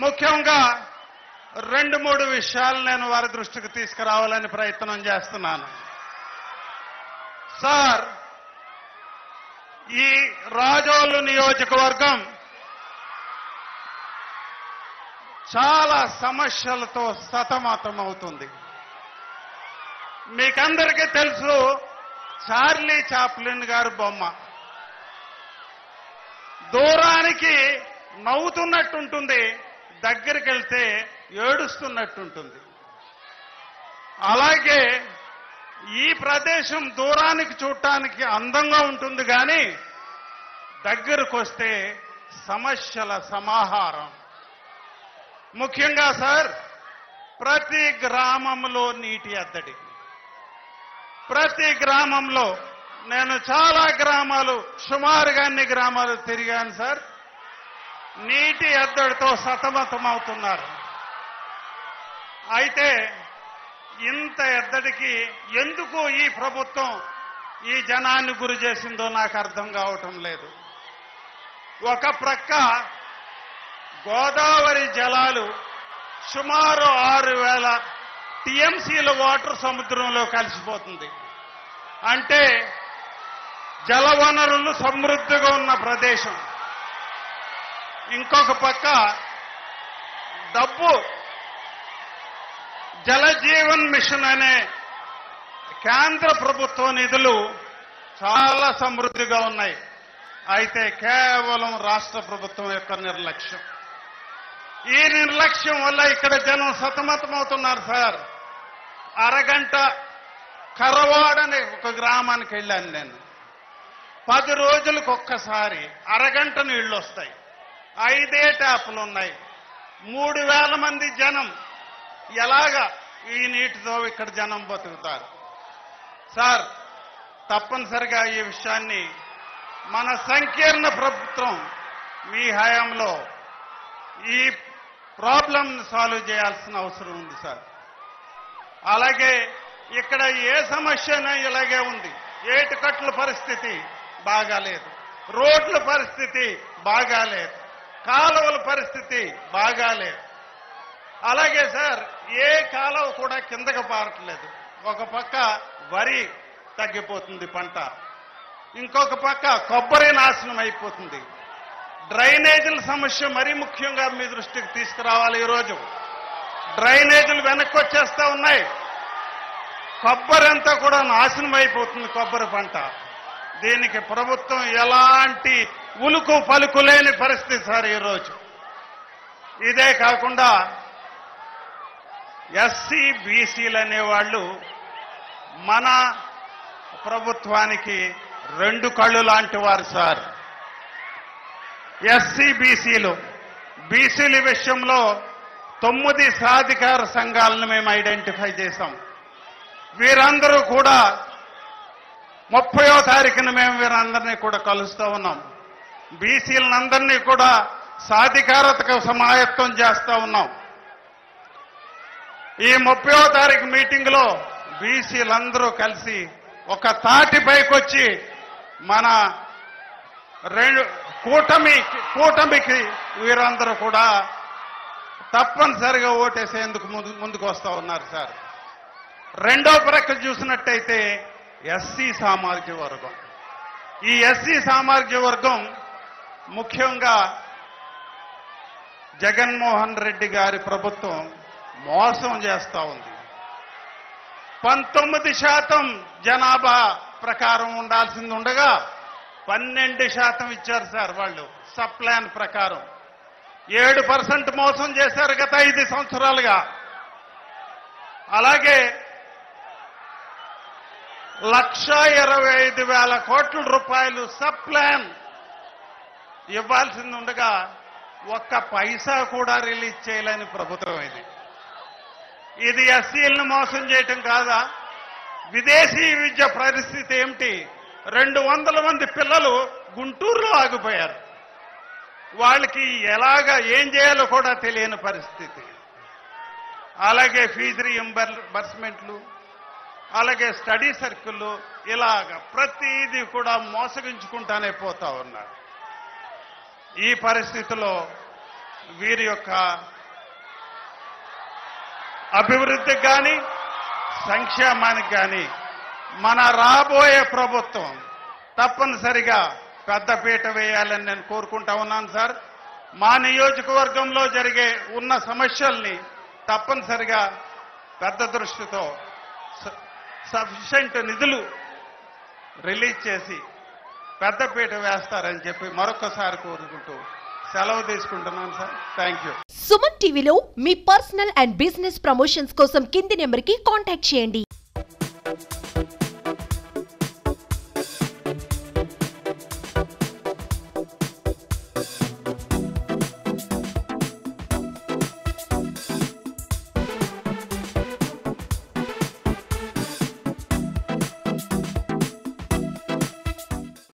ముఖ్యంగా 2-3 విషయాలు నేను వారి దృష్టికి తీసుకురావాలని ప్రయత్నం చేస్తున్నాను. సార్, ఈ రాజోలు నియోజకవర్గం చాలా సమస్యలతో సతమతమవుతుంది. మీకందరికీ తెలుసు, చార్లీ చాప్లిన్ గారి బొమ్మ దూరానికి నవ్వుతున్నట్టుంటుంది, దగ్గరికి వెళ్తే ఏడుస్తున్నట్టుంటుంది. అలాగే ఈ ప్రదేశం దూరానికి చూడటానికి అందంగా ఉంటుంది, కానీ దగ్గరకు వస్తే సమస్యల సమాహారం. ముఖ్యంగా సార్, ప్రతి గ్రామంలో నీటి ఎద్దడి. ప్రతి గ్రామంలో నేను చాలా గ్రామాలు, సుమారుగా అన్ని గ్రామాలు తిరిగాను సార్. నీటి ఎద్దడితో సతమతమవుతున్నారు. అయితే ఇంత ఎద్దడికి ఎందుకు ఈ ప్రభుత్వం ఈ జనాన్ని గురి చేసిందో నాకు అర్థం కావటం లేదు. ఒక ప్రక్క గోదావరి జలాలు సుమారు 6,000 టీఎంసీల వాటర్ సముద్రంలో కలిసిపోతుంది. అంటే జలవనరులు సమృద్ధిగా ఉన్న ప్రదేశం. ఇంకొక పక్క డబ్బు జలజీవన్ మిషన్ అనే కేంద్ర ప్రభుత్వ నిధులు చాలా సమృద్ధిగా ఉన్నాయి. అయితే కేవలం రాష్ట్ర ప్రభుత్వం యొక్క నిర్లక్ష్యం. ఈ నిర్లక్ష్యం వల్ల ఇక్కడ జనం సతమతమవుతున్నారు సార్. అరగంట కరవాడని ఒక గ్రామానికి వెళ్ళాను నేను. 10 రోజులకు ఒక్కసారి అరగంట నీళ్లు వస్తాయి. 5 ట్యాపులు ఉన్నాయి. 3,000 మంది జనం ఎలాగా ఈ నీటితో ఇక్కడ జనం బతుకుతారు? సార్, తప్పనిసరిగా ఈ విషయాన్ని మన సంకీర్ణ ప్రభుత్వం మీ హయాంలో ఈ ప్రాబ్లం సాల్వ్ చేయాల్సిన అవసరం ఉంది సార్. అలాగే ఇక్కడ ఏ సమస్యనా ఇలాగే ఉంది. ఏటికట్ల పరిస్థితి బాగాలేదు, రోడ్ల పరిస్థితి బాగాలేదు, కాలువల పరిస్థితి బాగాలేదు. అలాగే సార్, ఏ కాలువ కూడా కిందకు పారట్లేదు. ఒక పక్క వరి తగ్గిపోతుంది పంట, ఇంకొక పక్క కొబ్బరి నాశనం అయిపోతుంది. డ్రైనేజీల సమస్య మరీ ముఖ్యంగా మీ దృష్టికి తీసుకురావాలి. ఈరోజు డ్రైనేజీలు వెనక్కి వచ్చేస్తా ఉన్నాయి. కొబ్బరి అంతా కూడా నాశనం అయిపోతుంది, కొబ్బరి పంట. దీనికి ప్రభుత్వం ఎలాంటి ఉలుకు పలుకు లేని పరిస్థితి సార్ ఈరోజు. ఇదే కాకుండా ఎస్సీ బీసీలు అనేవాళ్ళు మన ప్రభుత్వానికి 2 కళ్ళు లాంటి వారు సార్. ఎస్సీ బీసీల విషయంలో 9 సాధికార సంఘాలను మేము ఐడెంటిఫై చేశాం. వీరందరూ కూడా 30వ తారీఖున మేము వీరందరినీ కూడా కలుస్తూ ఉన్నాం. బీసీలందరినీ కూడా సాధికారతకు సమాయత్తం చేస్తూ ఉన్నాం. ఈ 30వ తారీఖు మీటింగ్లో బీసీలందరూ కలిసి ఒక తాటిపైకి వచ్చి మన కూటమికి వీరందరూ కూడా తప్పనిసరిగా ఓటేసేందుకు ముందుకు వస్తూ ఉన్నారు సార్. రెండో ప్రక్క చూసినట్టయితే ఎస్సీ సామాజిక వర్గం. ఈ ఎస్సీ సామాజిక వర్గం ముఖ్యంగా జగన్మోహన్ రెడ్డి గారి ప్రభుత్వం మోసం చేస్తూ ఉంది. 19% జనాభా ప్రకారం ఉండాల్సింది ఉండగా 12% ఇచ్చారు సార్ వాళ్ళు సప్లాన్ ప్రకారం. 7% మోసం చేశారు గత 5 సంవత్సరాలుగా. అలాగే 1,25,000 కోట్ల రూపాయలు సప్లాన్ ఇవ్వాల్సింది ఉండగా 1 పైసా కూడా రిలీజ్ చేయలేని ప్రభుత్వం ఇది. ఇది ఎస్సీలను మోసం చేయటం కాదా? విదేశీ విద్య పరిస్థితి ఏమిటి? 200 మంది పిల్లలు గుంటూరులో ఆగిపోయారు. వాళ్ళకి ఎలాగా ఏం చేయాలో కూడా తెలియని పరిస్థితి. అలాగే ఫీజు రీయింబర్స్మెంట్లు, అలాగే స్టడీ సర్కిళ్ళు, ఇలాగ ప్రతిదీ కూడా మోసగించుకుంటానే పోతా ఉన్నారు. ఈ పరిస్థితిలో వీరి యొక్క అభివృద్ధికి కానీ సంక్షేమానికి కానీ మన రాబోయే ప్రభుత్వం తప్పనిసరిగా పెద్దపీట వేయాలని నేను కోరుకుంటా ఉన్నాను సార్. మా నియోజకవర్గంలో జరిగే ఉన్న సమస్యల్ని తప్పనిసరిగా పెద్ద దృష్టితో సఫిషియెంట్ నిధులు రిలీజ్ చేసి పెద్దపీట వేస్తారని చెప్పి మరొకసారి కోరుకుంటూ సెలవు తీసుకుంటున్నాను సార్. Thank you. సుమన్ టీవీలో మీ పర్సనల్ అండ్ బిజినెస్ ప్రమోషన్స్ కోసం కింది నెంబర్కి కాంటాక్ట్ చేయండి.